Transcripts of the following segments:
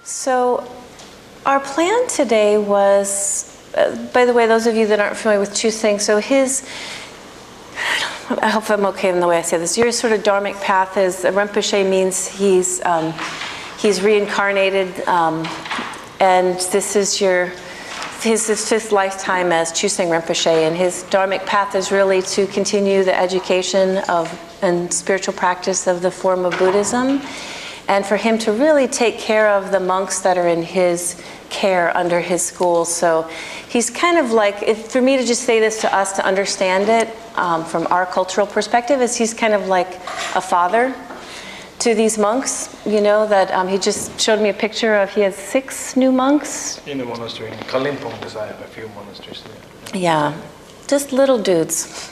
So our plan today was, by the way, those of you that aren't familiar with Chusang, so I hope I'm okay in the way I say this. Your sort of dharmic path is, Rinpoche means he's reincarnated, and this is his fifth lifetime as Chusang Rinpoche, and his dharmic path is really to continue the education and spiritual practice of the form of Buddhism, and for him to really take care of the monks that are in his care under his school. So he's kind of like, for me to just say this to us to understand it from our cultural perspective, is he's kind of like a father to these monks, that he just showed me a picture of. He has 6 new monks. In the monastery. In Kalimpong, I have a few monasteries there. Yeah, just little dudes.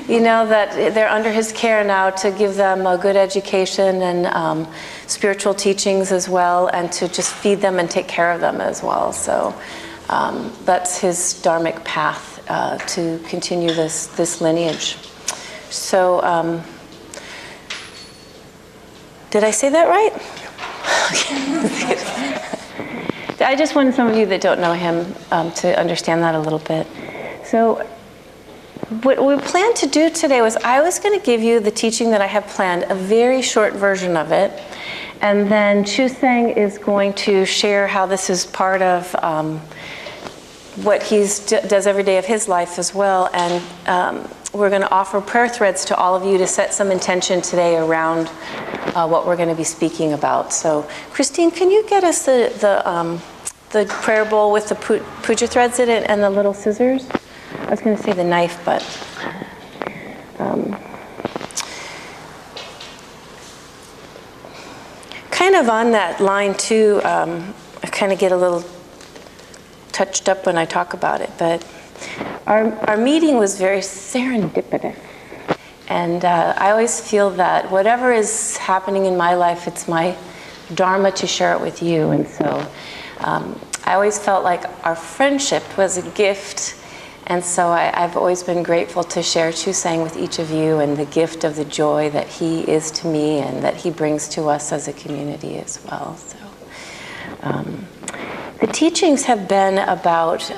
That they're under his care now to give them a good education and spiritual teachings as well, and to just feed them and take care of them as well. So that's his dharmic path to continue this lineage. So did I say that right? Okay. I just wanted some of you that don't know him to understand that a little bit. So what we planned to do today was I was going to give you the teaching that I have planned, a very short version of it, and then Chusang is going to share how this is part of what he does every day of his life as well, and we're going to offer prayer threads to all of you to set some intention today around what we're going to be speaking about. So Christine, can you get us the prayer bowl with the puja threads in it and the little scissors? I was going to say the knife, but kind of on that line too, I kind of get a little touched up when I talk about it, but our meeting was very serendipitous. And I always feel that whatever is happening in my life, it's my dharma to share it with you. And so I always felt like our friendship was a gift. And so I've always been grateful to share Chusang with each of you, and the gift of the joy that he is to me and that he brings to us as a community as well. So the teachings have been about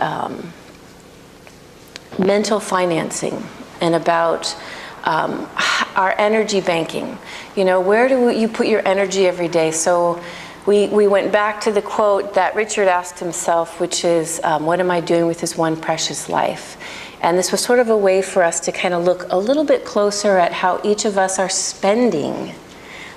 mental financing and about our energy banking. Where do you put your energy every day? So we went back to the quote that Richard asked himself, which is, what am I doing with this one precious life? And this was sort of a way for us to kind of look a little bit closer at how each of us are spending.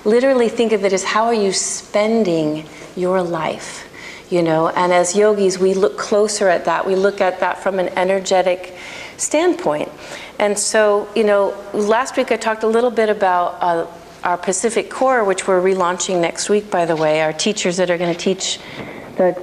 Literally think of it as, how are you spending your life? And as yogis, we look closer at that. We look at that from an energetic standpoint. And so, last week I talked a little bit about our Pacific Core, which we're relaunching next week, by the way, our teachers that are going to teach the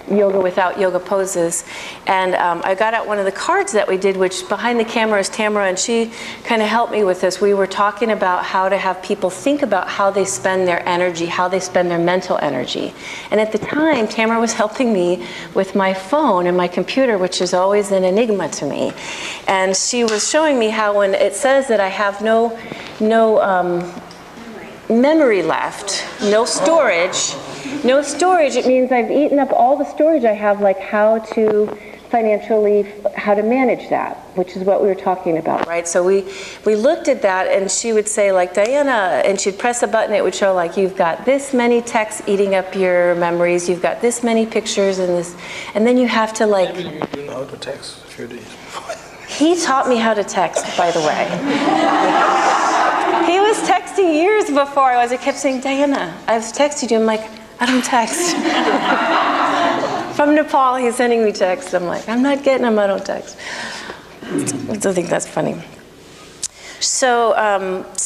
yoga without yoga poses. And I got out one of the cards that we did, which behind the camera is Tamara, and she kind of helped me with this. We were talking about how to have people think about how they spend their energy, how they spend their mental energy. And at the time, Tamara was helping me with my phone and my computer, which is always an enigma to me. And she was showing me how when it says that I have no memory left, no storage, it means I've eaten up all the storage I have, like how to manage that, which is what we were talking about, right? So we looked at that, and she would say, like, Diana, and she'd press a button, it would show, like, you've got this many texts eating up your memories, you've got this many pictures, and then you have to, like... Maybe you know how to text a few days before. He taught me how to text, by the way. He was texting years before I kept saying, Diana, I've texted you. I'm like, I don't text. From Nepal, he's sending me texts. I'm like, I'm not getting them, I don't text. I think that's funny. So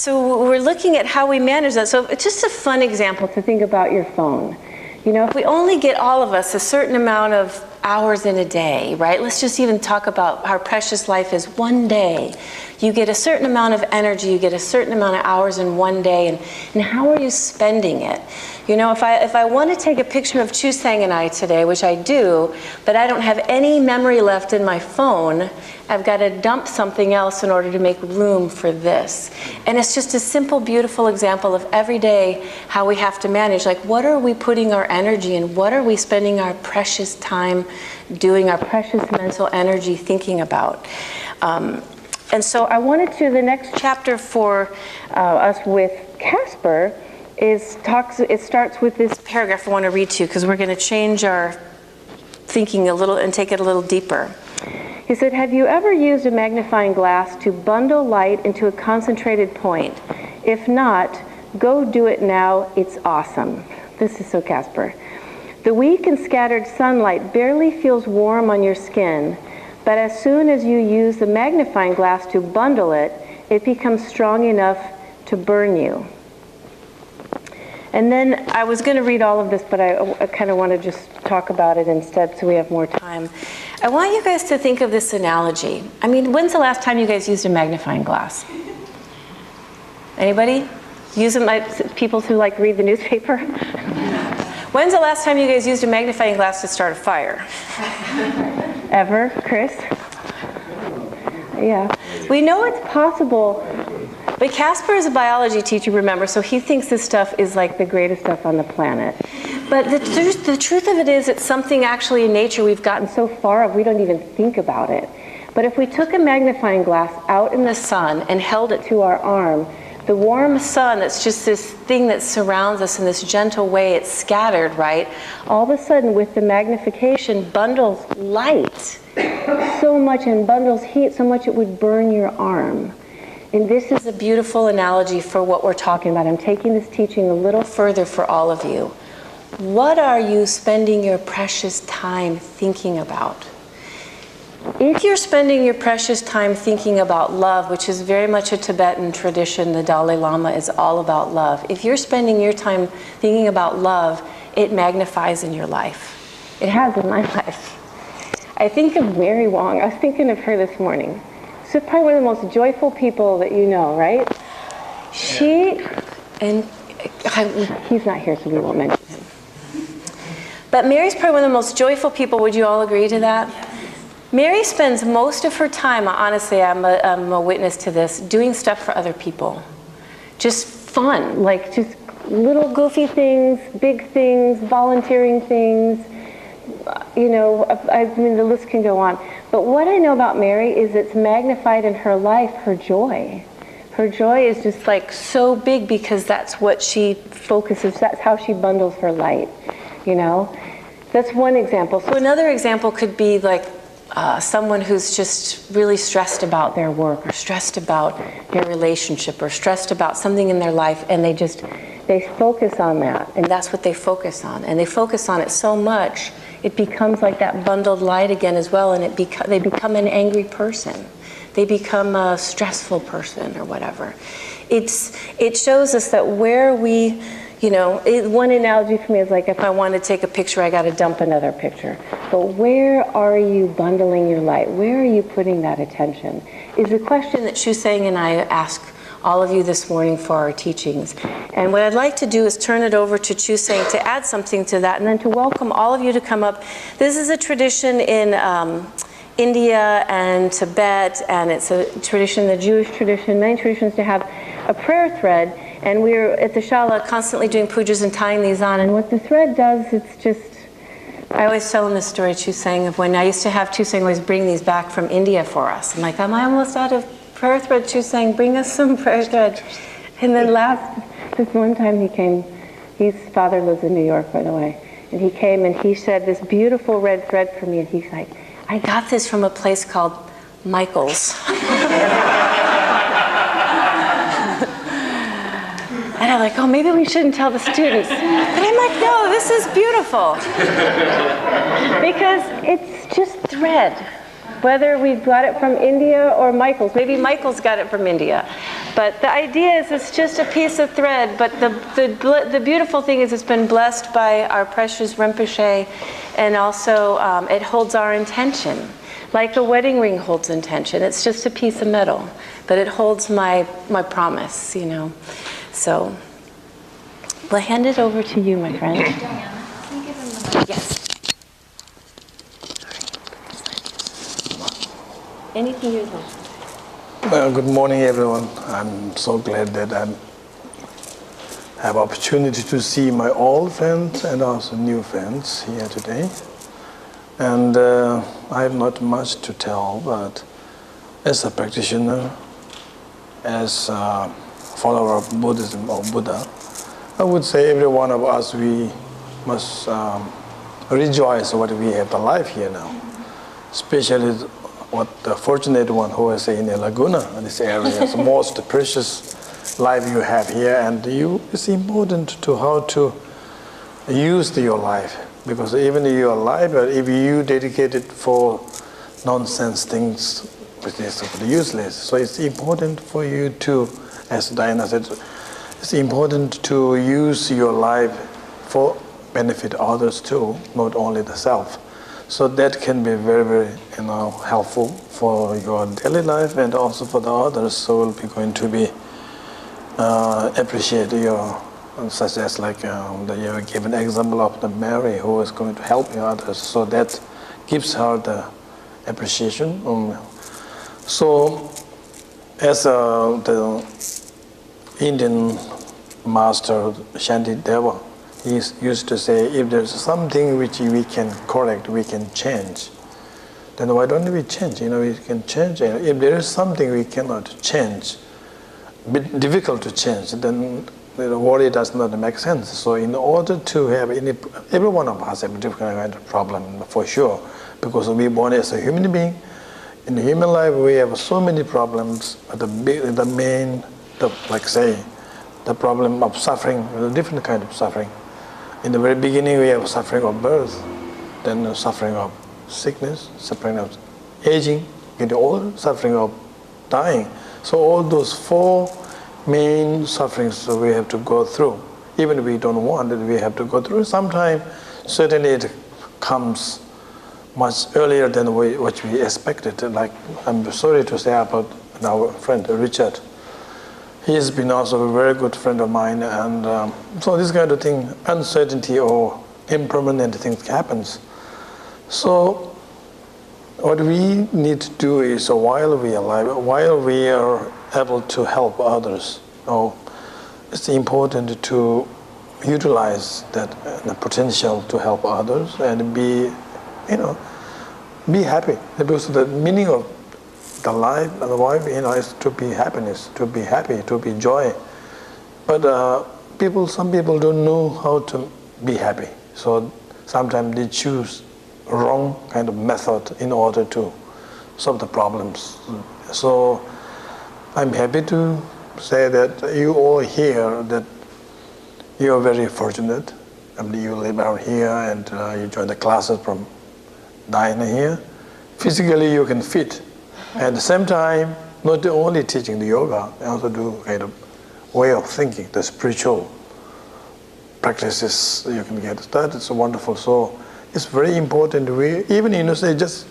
we're looking at how we manage that. So it's just a fun example to think about your phone. If we only get, all of us, a certain amount of hours in a day, right? Let's just even talk about our precious life is one day. You get a certain amount of energy, you get a certain amount of hours in one day, and how are you spending it? You know, if I want to take a picture of Chusang and I today, which I do, but I don't have any memory left in my phone, I've got to dump something else in order to make room for this. And it's just a simple, beautiful example of every day how we have to manage. Like, what are we putting our energy in? What are we spending our precious time doing, our precious mental energy thinking about? And so I wanted to, the next chapter for us with Casper it starts with this paragraph I want to read to you, because we're going to change our thinking a little and take it a little deeper. He said, have you ever used a magnifying glass to bundle light into a concentrated point? If not, go do it now. It's awesome. This is so Casper. The weak and scattered sunlight barely feels warm on your skin, but as soon as you use the magnifying glass to bundle it, it becomes strong enough to burn you. And then I was going to read all of this, but I kind of want to just talk about it instead so we have more time. I want you guys to think of this analogy. I mean, when's the last time you guys used a magnifying glass? Anybody? Use them, people who like read the newspaper? When's the last time you guys used a magnifying glass to start a fire? Ever? Chris? Yeah. We know it's possible. But Casper is a biology teacher, remember, so he thinks this stuff is like the greatest stuff on the planet. But the truth of it is, it's something actually in nature we've gotten so far of we don't even think about it. But if we took a magnifying glass out in the sun and held it to our arm, the warm sun, that's just this thing that surrounds us in this gentle way, it's scattered, right? All of a sudden, with the magnification, bundles light so much and bundles heat so much it would burn your arm. And this is a beautiful analogy for what we're talking about. I'm taking this teaching a little further for all of you. What are you spending your precious time thinking about? If you're spending your precious time thinking about love, which is very much a Tibetan tradition, the Dalai Lama is all about love. If you're spending your time thinking about love, it magnifies in your life. It has in my life. I think of Mary Wong. I was thinking of her this morning. She's probably one of the most joyful people that you know, right? She, and he's not here, so we won't mention him. But Mary's probably one of the most joyful people. Would you all agree to that? Mary spends most of her time, honestly, I'm a witness to this, doing stuff for other people. Just fun, like just little goofy things, big things, volunteering things. You know, I mean, the list can go on. But what I know about Mary is it's magnified in her life, her joy. Her joy is just like so big because that's what she focuses, that's how she bundles her light, you know? That's one example. So another example could be like someone who's just really stressed about their work or stressed about their relationship or stressed about something in their life, and they focus on that, and that's what they focus on. And they focus on it so much, it becomes like that bundled light again as well, and they become an angry person. They become a stressful person or whatever. It shows us that where we, you know, one analogy for me is like if I want to take a picture, I got to dump another picture. But where are you bundling your light? Where are you putting that attention? Is the question that Chusang and I ask all of you this morning for our teachings. And what I'd like to do is turn it over to Chusang to add something to that, and then to welcome all of you to come up. This is a tradition in India and Tibet, and it's a tradition, the Jewish tradition, many traditions, to have a prayer thread. And we're at the Shala constantly doing pujas and tying these on. And what the thread does, it's just, I always tell them this story, Chusang, of when I used to have Chusang always bring these back from India for us. I'm like, am I almost out of prayer thread? Chusang, bring us some prayer thread. And then this one time he came, his father lives in New York, by the way, and he came and he said this beautiful red thread for me, and he's like, I got this from a place called Michael's. And I'm like, oh, maybe we shouldn't tell the students. But I'm like, no, this is beautiful. Because it's just thread. Whether we got it from India or Michael's. Maybe Michael's got it from India. But the idea is it's just a piece of thread. But the beautiful thing is it's been blessed by our precious Rinpoche. And also it holds our intention. Like a wedding ring holds intention. It's just a piece of metal. but it holds my promise, you know. So, we'll hand it over to you, my friend. Diana, can you give him the mic? Yes. Anything you'd like. Well, good morning, everyone. I'm so glad that I have opportunity to see my old friends and also new friends here today. And I have not much to tell, but as a practitioner, as a follower of Buddhism or Buddha, I would say every one of us, we must rejoice what we have the life here now, especially what the fortunate one who is in a Laguna, this area, is the most precious life you have here, and it's important to how to use your life, because even your life, if you dedicate it for nonsense things, which is useless, so it's important for you to, as Diana said, it's important to use your life for benefit others too, not only the self. So that can be very, very, helpful for your daily life and also for the others. So we'll be going to be appreciate your, such as like you give an example of the Mary who is going to help the others. So that gives her the appreciation. So as the Indian master Shantideva, he used to say, if there's something which we can correct, we can change, then why don't we change? We can change. If there is something we cannot change, bit difficult to change, then worry does not make sense. So in order to have every one of us have a different kind of problem for sure, because we born as a human being. In the human life, we have so many problems. But the problem of suffering, a different kind of suffering. In the very beginning, we have suffering of birth, then suffering of sickness, suffering of aging, getting old, suffering of dying. So all those four main sufferings we have to go through. Even if we don't want it, we have to go through. Sometimes, certainly it comes much earlier than what we expected. Like, I'm sorry to say about our friend Richard. He has been also a very good friend of mine, and so this kind of thing, uncertainty or impermanent things happens. So what we need to do is, while we are alive, while we are able to help others, it's important to utilize that the potential to help others and be happy. Because the meaning of the life and the life, is to be happiness, to be happy, to be joy. But some people don't know how to be happy. So sometimes they choose wrong kind of method in order to solve the problems. So I'm happy to say that you all here, that you are very fortunate. You live around here and you join the classes from Diana here. Physically you can fit. At the same time, not only teaching the yoga, I also do kind of way of thinking, the spiritual practices you can get. That is wonderful. So it's very important. Even say just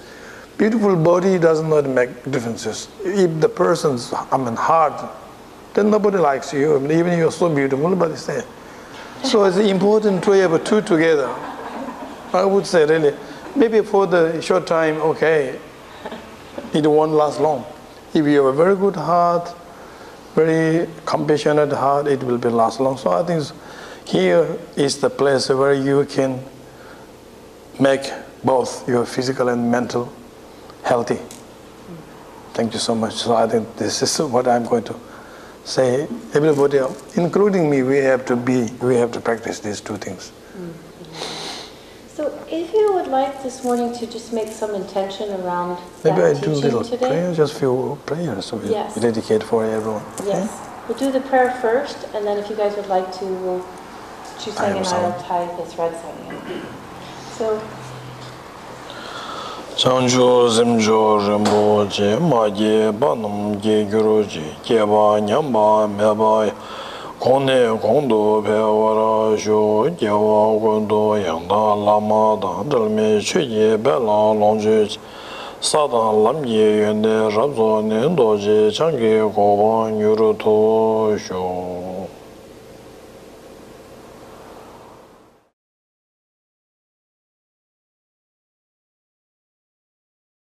beautiful body does not make differences. If the person's hard, then nobody likes you. Even you're so beautiful, but it's there. So it's important to have two together. I would say really, maybe for the short time, okay. It won't last long. If you have a very good heart, very compassionate heart, it will last long. So I think here is the place where you can make both your physical and mental healthy. Thank you so much. So I think this is what I'm going to say. Everybody, including me, we have to practice these two things. So if you would like this morning to just make some intention around maybe that I do a little today. prayer, just few prayers we dedicate for everyone. Okay? Yes. We'll do the prayer first, and then if you guys would like to, Chusang and I will tie this red sign. So. Chanjo Zimjo Rinpoche Maje Banam Je Guruji Jeba Nyamba Meba Kone Kondo Pewara Jo Jewa Kondo Yanda Lama Dalme Chuye Bela Lonjuj 사단 람예 연대 rabzo nen도지 장게 고방 유로 도쇼